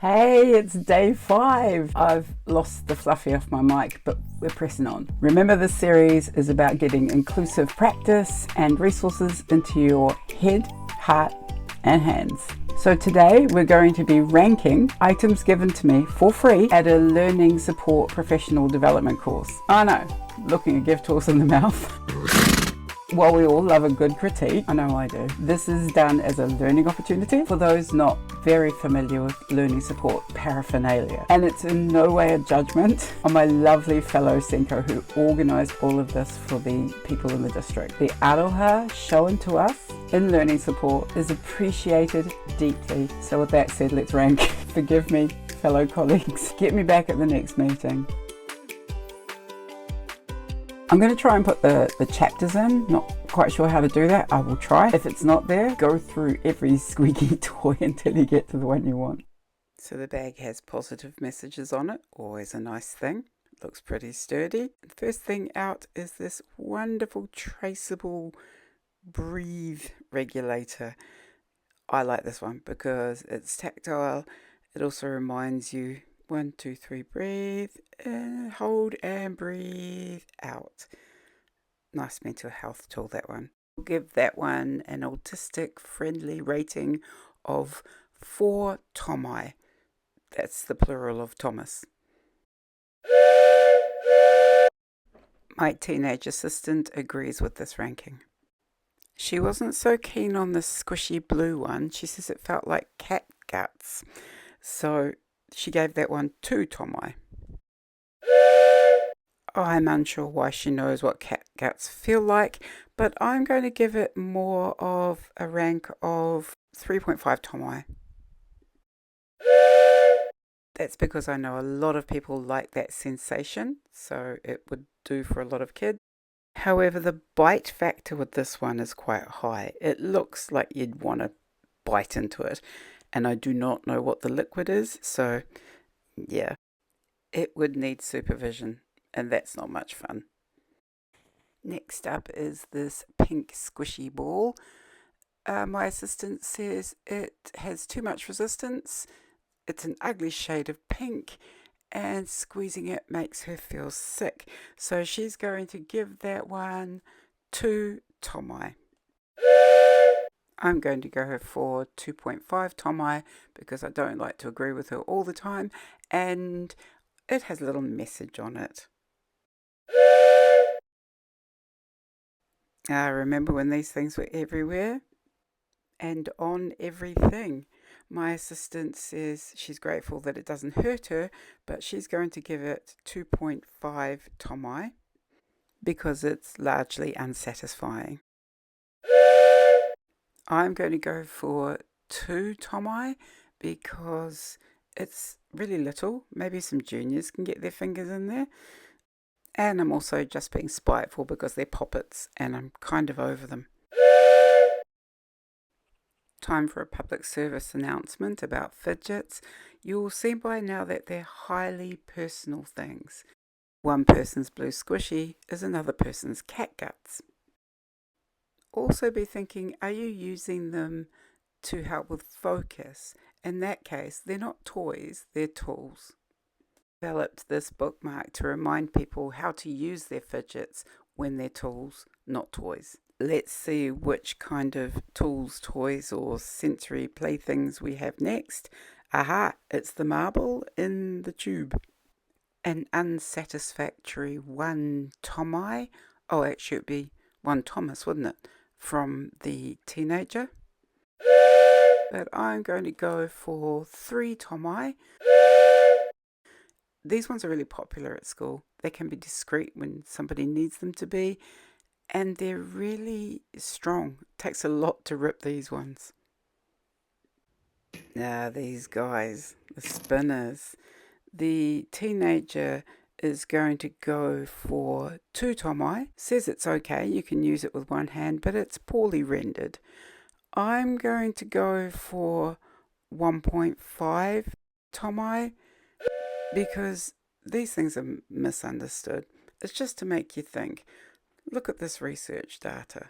Hey, it's day 5. I've lost the fluffy off my mic, but we're pressing on. Remember, this series is about getting inclusive practice and resources into your head, heart, and hands. So today we're going to be ranking items given to me for free at a learning support professional development course. I know, looking a gift horse in the mouth. While we all love a good critique, I know I do, this is done as a learning opportunity for those not very familiar with learning support paraphernalia. And it's in no way a judgment on my lovely fellow Senko who organised all of this for the people in the district. The aroha shown to us in learning support is appreciated deeply. So with that said, let's rank. Forgive me, fellow colleagues. Get me back at the next meeting. I'm going to try and put the chapters in. Not quite sure how to do that. I will try. If it's not there, go through every squeaky toy until you get to the one you want. So the bag has positive messages on it. Always a nice thing. It looks pretty sturdy. First thing out is this wonderful traceable breathe regulator. I like this one because it's tactile. It also reminds you 1, 2, 3, breathe, in, hold and breathe out. Nice mental health tool, that one. I'll give that one an autistic friendly rating of 4 tomai. That's the plural of Thomas. My teenage assistant agrees with this ranking. She wasn't so keen on the squishy blue one. She says it felt like cat guts. So she gave that one 2 tomai. I'm unsure why she knows what cat guts feel like, but I'm going to give it more of a rank of 3.5 tomai. That's because I know a lot of people like that sensation, so it would do for a lot of kids. However, the bite factor with this one is quite high. It looks like you'd want to bite into it, and I do not know what the liquid is, so yeah, it would need supervision, and that's not much fun. Next up is this pink squishy ball. My assistant says it has too much resistance. It's an ugly shade of pink, and squeezing it makes her feel sick. So she's going to give that one 2 tomai. I'm going to go for 2.5 tomai because I don't like to agree with her all the time, and it has a little message on it. Remember when these things were everywhere and on everything? My assistant says she's grateful that it doesn't hurt her, but she's going to give it 2.5 tomai because it's largely unsatisfying. I'm going to go for 2 tomai because it's really little. Maybe some juniors can get their fingers in there. And I'm also just being spiteful because they're poppets and I'm kind of over them. Time for a public service announcement about fidgets. You'll see by now that they're highly personal things. One person's blue squishy is another person's cat guts. Also be thinking, are you using them to help with focus? In that case, they're not toys, they're tools. Developed this bookmark to remind people how to use their fidgets when they're tools, not toys. Let's see which kind of tools, toys, or sensory playthings we have next. Aha, it's the marble in the tube. An unsatisfactory 1 tomai. Oh, actually it'd be 1 Thomas, wouldn't it? From the teenager. But I'm going to go for 3 tomai. These ones are really popular at school. They can be discreet when somebody needs them to be, and they're really strong. It takes a lot to rip these ones. Now these guys, the spinners. The teenager is going to go for 2 tomai. Says it's okay, you can use it with one hand, but it's poorly rendered. I'm going to go for 1.5 tomai because these things are misunderstood. It's just to make you think. Look at this research data.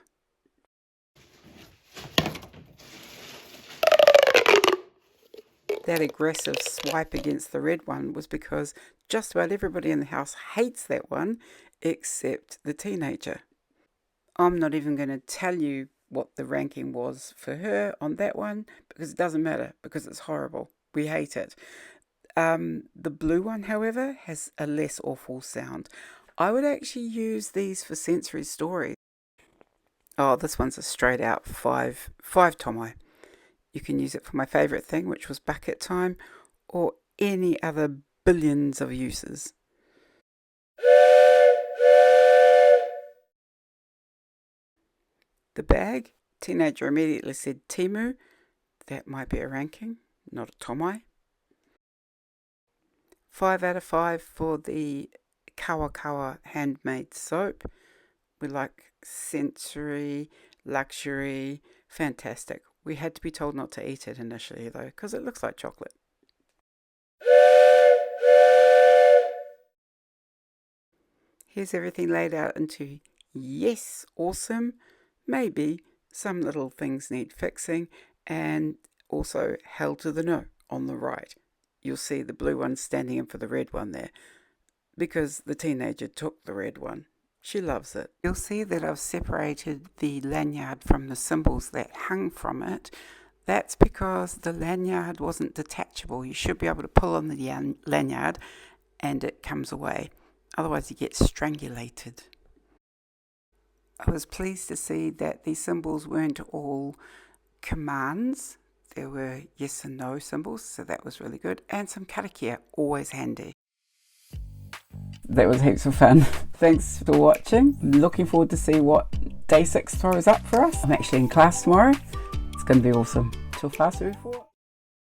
that aggressive swipe against the red one was because just about everybody in the house hates that one except the teenager. I'm not even going to tell you what the ranking was for her on that one because it doesn't matter, because it's horrible. We hate it. The blue one, however, has a less awful sound. I would actually use these for sensory stories. Oh, this one's a straight out five Tomo. You can use it for my favourite thing, which was bucket time, or any other billions of uses. The bag, teenager immediately said Timu. That might be a ranking, not a Tomai. 5 out of 5 for the Kawa handmade soap. We like sensory, luxury, fantastic. We had to be told not to eat it initially though, because it looks like chocolate. Here's everything laid out into yes, awesome, maybe some little things need fixing, and also hell to the no on the right. You'll see the blue one standing in for the red one there, because the teenager took the red one. She loves it. You'll see that I've separated the lanyard from the symbols that hung from it. That's because the lanyard wasn't detachable. You should be able to pull on the lanyard and it comes away. Otherwise you get strangulated. I was pleased to see that the symbols weren't all commands. There were yes and no symbols, so that was really good. And some karakia, always handy. That was heaps of fun. Thanks for watching. Looking forward to see what day 6 throws up for us. I'm actually in class tomorrow. It's going to be awesome. Till faster before.